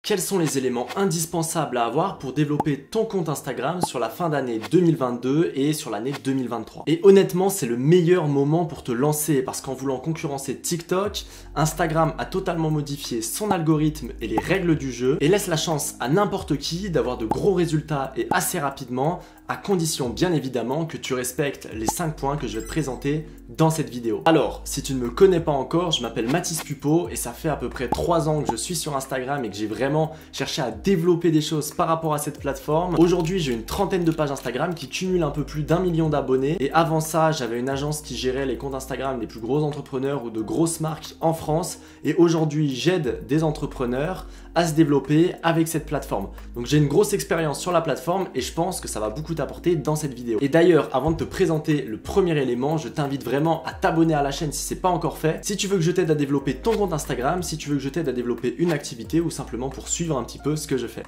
Quels sont les éléments indispensables à avoir pour développer ton compte Instagram sur la fin d'année 2022 et sur l'année 2023? Et honnêtement, c'est le meilleur moment pour te lancer parce qu'en voulant concurrencer TikTok, Instagram a totalement modifié son algorithme et les règles du jeu et laisse la chance à n'importe qui d'avoir de gros résultats et assez rapidement, à condition bien évidemment que tu respectes les 5 points que je vais te présenter dans cette vidéo. Alors, si tu ne me connais pas encore, je m'appelle Mathis Pupo et ça fait à peu près 3 ans que je suis sur Instagram et que j'ai vraiment cherché à développer des choses par rapport à cette plateforme. Aujourd'hui, j'ai une trentaine de pages Instagram qui cumulent un peu plus d'1 million d'abonnés et avant ça, j'avais une agence qui gérait les comptes Instagram des plus gros entrepreneurs ou de grosses marques en France et aujourd'hui, j'aide des entrepreneurs à se développer avec cette plateforme. Donc j'ai une grosse expérience sur la plateforme et je pense que ça va beaucoup t'apporter dans cette vidéo. Et d'ailleurs, avant de te présenter le premier élément, je t'invite vraiment à t'abonner à la chaîne si c'est pas encore fait. Si tu veux que je t'aide à développer ton compte Instagram, si tu veux que je t'aide à développer une activité ou simplement pour suivre un petit peu ce que je fais.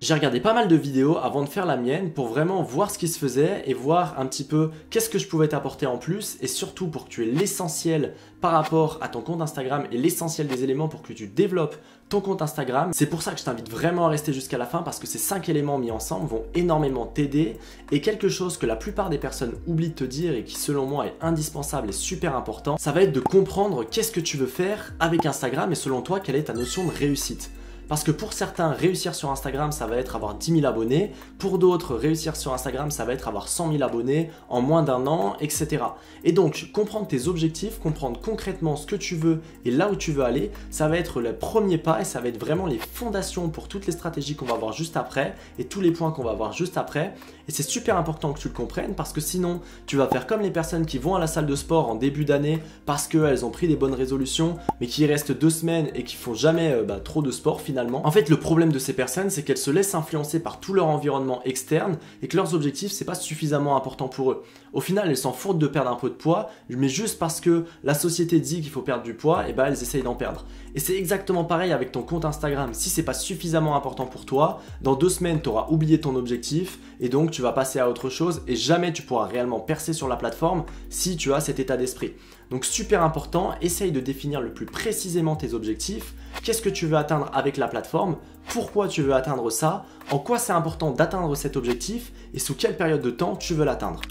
J'ai regardé pas mal de vidéos avant de faire la mienne pour vraiment voir ce qui se faisait et voir un petit peu qu'est-ce que je pouvais t'apporter en plus et surtout pour que tu aies l'essentiel par rapport à ton compte Instagram et l'essentiel des éléments pour que tu développes ton compte Instagram. C'est pour ça que je t'invite vraiment à rester jusqu'à la fin parce que ces 5 éléments mis ensemble vont énormément t'aider et quelque chose que la plupart des personnes oublient de te dire et qui selon moi est indispensable et super important, ça va être de comprendre qu'est-ce que tu veux faire avec Instagram et selon toi quelle est ta notion de réussite. Parce que pour certains, réussir sur Instagram, ça va être avoir 10 000 abonnés. Pour d'autres, réussir sur Instagram, ça va être avoir 100 000 abonnés en moins d'un an, etc. Et donc, comprendre tes objectifs, comprendre concrètement ce que tu veux et là où tu veux aller, ça va être le premier pas et ça va être vraiment les fondations pour toutes les stratégies qu'on va voir juste après et tous les points qu'on va voir juste après. Et c'est super important que tu le comprennes parce que sinon, tu vas faire comme les personnes qui vont à la salle de sport en début d'année parce qu'elles ont pris des bonnes résolutions, mais qui y restent 2 semaines et qui font jamais trop de sport finalement. En fait, le problème de ces personnes, c'est qu'elles se laissent influencer par tout leur environnement externe et que leurs objectifs, c'est pas suffisamment important pour eux. Au final, elles s'en foutent de perdre un peu de poids, mais juste parce que la société dit qu'il faut perdre du poids, et elles essayent d'en perdre. Et c'est exactement pareil avec ton compte Instagram. Si c'est pas suffisamment important pour toi, dans 2 semaines, tu auras oublié ton objectif et donc tu vas passer à autre chose et jamais tu pourras réellement percer sur la plateforme si tu as cet état d'esprit. Donc super important, essaye de définir le plus précisément tes objectifs. Qu'est-ce que tu veux atteindre avec la plateforme? Pourquoi tu veux atteindre ça? En quoi c'est important d'atteindre cet objectif? Et sous quelle période de temps tu veux l'atteindre?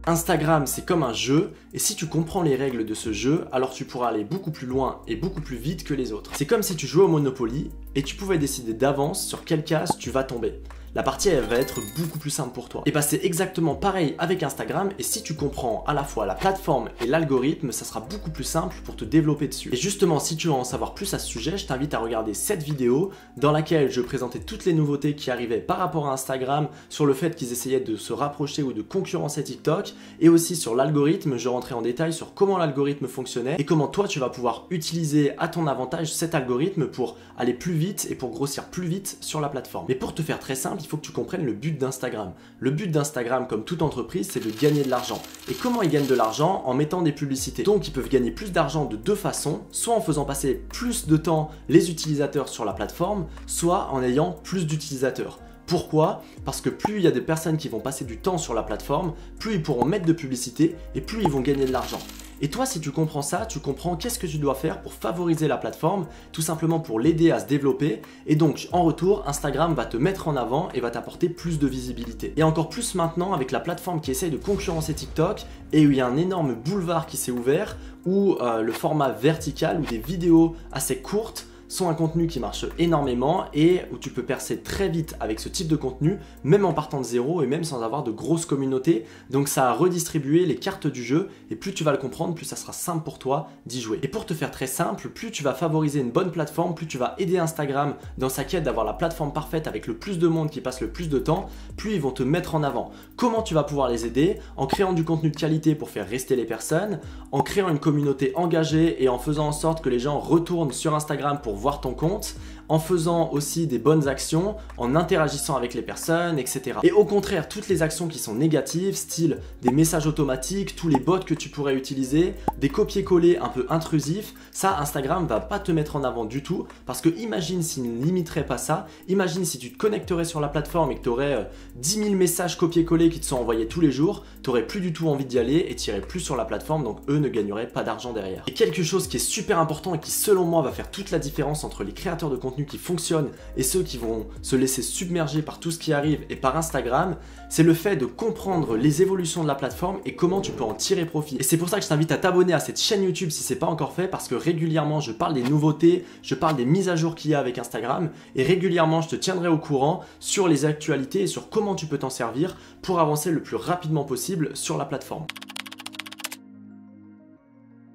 Instagram, c'est comme un jeu et si tu comprends les règles de ce jeu, alors tu pourras aller beaucoup plus loin et beaucoup plus vite que les autres. C'est comme si tu jouais au Monopoly et tu pouvais décider d'avance sur quelle case tu vas tomber. La partie elle va être beaucoup plus simple pour toi. Et bah c'est exactement pareil avec Instagram et si tu comprends à la fois la plateforme et l'algorithme, ça sera beaucoup plus simple pour te développer dessus. Et justement, si tu veux en savoir plus à ce sujet, je t'invite à regarder cette vidéo dans laquelle je présentais toutes les nouveautés qui arrivaient par rapport à Instagram, sur le fait qu'ils essayaient de se rapprocher ou de concurrencer TikTok et aussi sur l'algorithme, je rentrais en détail sur comment l'algorithme fonctionnait et comment toi tu vas pouvoir utiliser à ton avantage cet algorithme pour aller plus vite et pour grossir plus vite sur la plateforme. Mais pour te faire très simple, il faut que tu comprennes le but d'Instagram. Le but d'Instagram, comme toute entreprise, c'est de gagner de l'argent. Et comment ils gagnent de l'argent? En mettant des publicités. Donc ils peuvent gagner plus d'argent de 2 façons, soit en faisant passer plus de temps les utilisateurs sur la plateforme, soit en ayant plus d'utilisateurs. Pourquoi? Parce que plus il y a des personnes qui vont passer du temps sur la plateforme, plus ils pourront mettre de publicité et plus ils vont gagner de l'argent. Et toi, si tu comprends ça, tu comprends qu'est-ce que tu dois faire pour favoriser la plateforme, tout simplement pour l'aider à se développer. Et donc, en retour, Instagram va te mettre en avant et va t'apporter plus de visibilité. Et encore plus maintenant avec la plateforme qui essaye de concurrencer TikTok et où il y a un énorme boulevard qui s'est ouvert, où le format vertical ou des vidéos assez courtes sont un contenu qui marche énormément et où tu peux percer très vite avec ce type de contenu, même en partant de zéro et même sans avoir de grosses communautés. Donc ça a redistribué les cartes du jeu et plus tu vas le comprendre, plus ça sera simple pour toi d'y jouer. Et pour te faire très simple, plus tu vas favoriser une bonne plateforme, plus tu vas aider Instagram dans sa quête d'avoir la plateforme parfaite avec le plus de monde qui passe le plus de temps, plus ils vont te mettre en avant. Comment tu vas pouvoir les aider? En créant du contenu de qualité pour faire rester les personnes, en créant une communauté engagée et en faisant en sorte que les gens retournent sur Instagram pour voir ton compte, en faisant aussi des bonnes actions, en interagissant avec les personnes, etc. Et au contraire, toutes les actions qui sont négatives, style des messages automatiques, tous les bots que tu pourrais utiliser, des copier-coller un peu intrusifs, ça Instagram va pas te mettre en avant du tout, parce que imagine s'il ne limiterait pas ça, imagine si tu te connecterais sur la plateforme et que tu aurais 10 000 messages copier-coller qui te sont envoyés tous les jours, tu n'aurais plus du tout envie d'y aller et tu irais plus sur la plateforme, donc eux ne gagneraient pas d'argent derrière. Et quelque chose qui est super important et qui selon moi va faire toute la différence entre les créateurs de contenu qui fonctionnent et ceux qui vont se laisser submerger par tout ce qui arrive et par Instagram, c'est le fait de comprendre les évolutions de la plateforme et comment tu peux en tirer profit. Et c'est pour ça que je t'invite à t'abonner à cette chaîne YouTube si c'est pas encore fait, parce que régulièrement je parle des nouveautés, je parle des mises à jour qu'il y a avec Instagram et régulièrement je te tiendrai au courant sur les actualités et sur comment tu peux t'en servir pour avancer le plus rapidement possible sur la plateforme.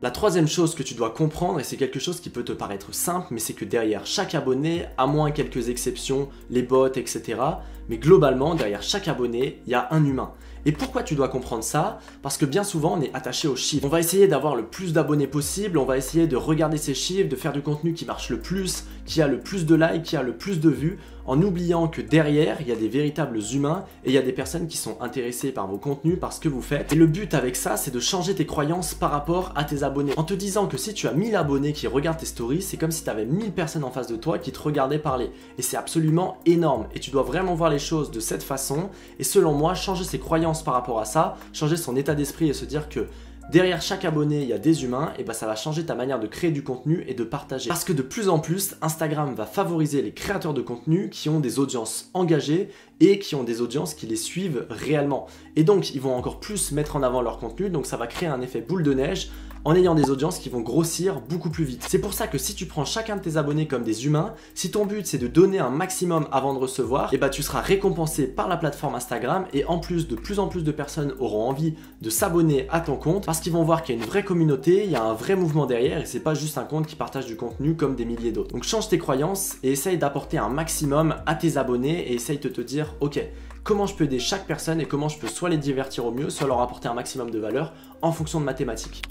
La troisième chose que tu dois comprendre, et c'est quelque chose qui peut te paraître simple, mais c'est que derrière chaque abonné, à moins quelques exceptions, les bots, etc., mais globalement, derrière chaque abonné, il y a un humain. Et pourquoi tu dois comprendre ça? Parce que bien souvent, on est attaché aux chiffres. On va essayer d'avoir le plus d'abonnés possible, on va essayer de regarder ces chiffres, de faire du contenu qui marche le plus, qui a le plus de likes, qui a le plus de vues, en oubliant que derrière, il y a des véritables humains et il y a des personnes qui sont intéressées par vos contenus, par ce que vous faites. Et le but avec ça, c'est de changer tes croyances par rapport à tes abonnés. En te disant que si tu as 1000 abonnés qui regardent tes stories, c'est comme si tu avais 1000 personnes en face de toi qui te regardaient parler. Et c'est absolument énorme. Et tu dois vraiment voir les choses de cette façon. Et selon moi, changer ses croyances par rapport à ça, changer son état d'esprit et se dire que derrière chaque abonné, il y a des humains, et ça va changer ta manière de créer du contenu et de partager. Parce que de plus en plus, Instagram va favoriser les créateurs de contenu qui ont des audiences engagées et qui ont des audiences qui les suivent réellement. Et donc, ils vont encore plus mettre en avant leur contenu, donc ça va créer un effet boule de neige en ayant des audiences qui vont grossir beaucoup plus vite. C'est pour ça que si tu prends chacun de tes abonnés comme des humains, si ton but c'est de donner un maximum avant de recevoir, tu seras récompensé par la plateforme Instagram et en plus en plus de personnes auront envie de s'abonner à ton compte parce qu'ils vont voir qu'il y a une vraie communauté, il y a un vrai mouvement derrière et c'est pas juste un compte qui partage du contenu comme des milliers d'autres. Donc change tes croyances et essaye d'apporter un maximum à tes abonnés et essaye de te dire ok, comment je peux aider chaque personne et comment je peux soit les divertir au mieux, soit leur apporter un maximum de valeur en fonction de mathématiques.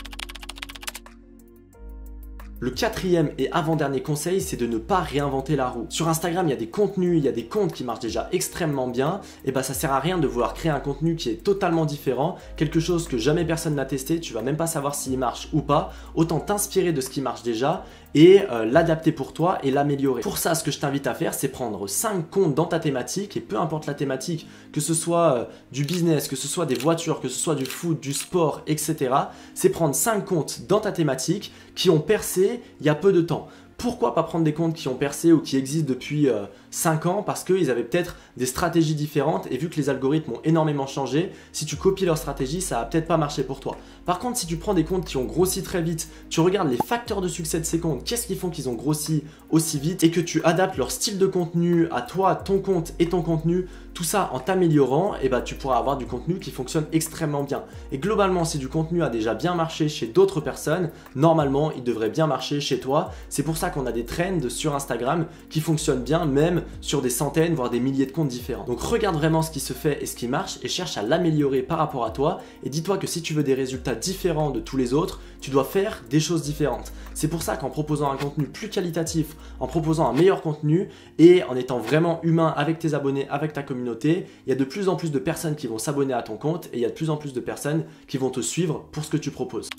Le quatrième et avant-dernier conseil, c'est de ne pas réinventer la roue. Sur Instagram, il y a des contenus, il y a des comptes qui marchent déjà extrêmement bien, et ça sert à rien de vouloir créer un contenu qui est totalement différent, quelque chose que jamais personne n'a testé, tu vas même pas savoir s'il marche ou pas, autant t'inspirer de ce qui marche déjà et l'adapter pour toi et l'améliorer. Pour ça, ce que je t'invite à faire, c'est prendre 5 comptes dans ta thématique, et peu importe la thématique, que ce soit du business, que ce soit des voitures, que ce soit du foot, du sport, etc. C'est prendre 5 comptes dans ta thématique qui ont percé il y a peu de temps. Pourquoi pas prendre des comptes qui ont percé ou qui existent depuis 5 ans? Parce qu'ils avaient peut-être des stratégies différentes et vu que les algorithmes ont énormément changé, si tu copies leur stratégie, ça va peut-être pas marcher pour toi. Par contre, si tu prends des comptes qui ont grossi très vite, tu regardes les facteurs de succès de ces comptes, qu'est-ce qui font qu'ils ont grossi aussi vite et que tu adaptes leur style de contenu à toi, ton compte et ton contenu, tout ça en t'améliorant, tu pourras avoir du contenu qui fonctionne extrêmement bien. Et globalement, si du contenu a déjà bien marché chez d'autres personnes, normalement, il devrait bien marcher chez toi. C'est pour ça qu'on a des trends sur Instagram qui fonctionnent bien, même sur des centaines, voire des milliers de comptes différents. Donc regarde vraiment ce qui se fait et ce qui marche et cherche à l'améliorer par rapport à toi. Et dis-toi que si tu veux des résultats différents de tous les autres, tu dois faire des choses différentes. C'est pour ça qu'en proposant un contenu plus qualitatif, en proposant un meilleur contenu et en étant vraiment humain avec tes abonnés, avec ta communauté, il y a de plus en plus de personnes qui vont s'abonner à ton compte et il y a de plus en plus de personnes qui vont te suivre pour ce que tu proposes.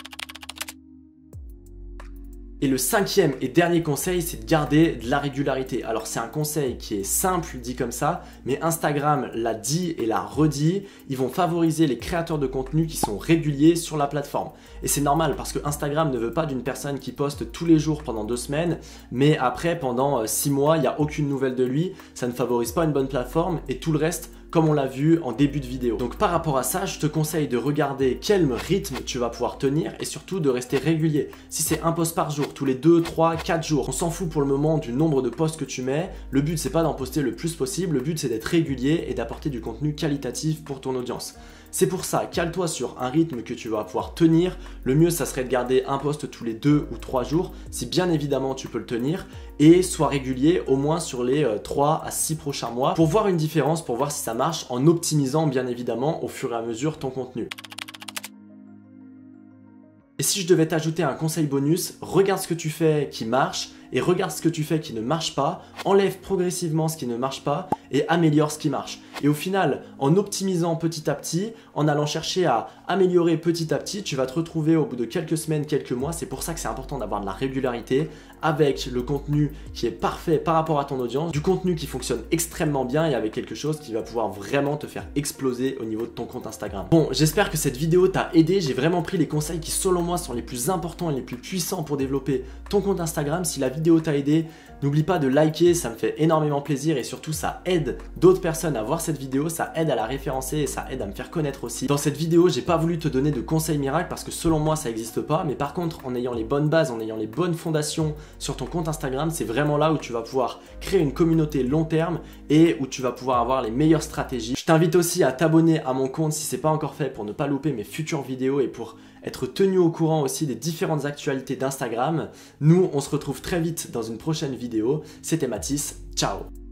Et le cinquième et dernier conseil, c'est de garder de la régularité. Alors c'est un conseil qui est simple dit comme ça, mais Instagram l'a dit et l'a redit, ils vont favoriser les créateurs de contenu qui sont réguliers sur la plateforme. Et c'est normal parce que Instagram ne veut pas d'une personne qui poste tous les jours pendant 2 semaines, mais après pendant 6 mois, il n'y a aucune nouvelle de lui, ça ne favorise pas une bonne plateforme et tout le reste, comme on l'a vu en début de vidéo. Donc par rapport à ça, je te conseille de regarder quel rythme tu vas pouvoir tenir et surtout de rester régulier. Si c'est un post par jour, tous les 2, 3, 4 jours, on s'en fout pour le moment du nombre de posts que tu mets. Le but c'est pas d'en poster le plus possible, le but c'est d'être régulier et d'apporter du contenu qualitatif pour ton audience. C'est pour ça, cale-toi sur un rythme que tu vas pouvoir tenir. Le mieux, ça serait de garder un post tous les 2 ou 3 jours, si bien évidemment tu peux le tenir, et sois régulier au moins sur les 3 à 6 prochains mois pour voir une différence, pour voir si ça marche en optimisant bien évidemment au fur et à mesure ton contenu. Et si je devais t'ajouter un conseil bonus, regarde ce que tu fais qui marche et regarde ce que tu fais qui ne marche pas, enlève progressivement ce qui ne marche pas et améliore ce qui marche. Et au final, en optimisant petit à petit, en allant chercher à améliorer petit à petit, tu vas te retrouver au bout de quelques semaines, quelques mois. C'est pour ça que c'est important d'avoir de la régularité avec le contenu qui est parfait par rapport à ton audience, du contenu qui fonctionne extrêmement bien et avec quelque chose qui va pouvoir vraiment te faire exploser au niveau de ton compte Instagram. Bon, j'espère que cette vidéo t'a aidé. J'ai vraiment pris les conseils qui, selon moi, sont les plus importants et les plus puissants pour développer ton compte Instagram. Si la vidéo t'a aidé, n'oublie pas de liker, ça me fait énormément plaisir et surtout ça aide d'autres personnes à voir cette vidéo, ça aide à la référencer et ça aide à me faire connaître aussi. Dans cette vidéo, j'ai pas voulu te donner de conseils miracles parce que selon moi ça n'existe pas, mais par contre en ayant les bonnes bases, en ayant les bonnes fondations sur ton compte Instagram, c'est vraiment là où tu vas pouvoir créer une communauté long terme et où tu vas pouvoir avoir les meilleures stratégies. Je t'invite aussi à t'abonner à mon compte si c'est pas encore fait pour ne pas louper mes futures vidéos et pour être tenu au courant aussi des différentes actualités d'Instagram. Nous, on se retrouve très vite dans une prochaine vidéo. C'était Mathis, ciao!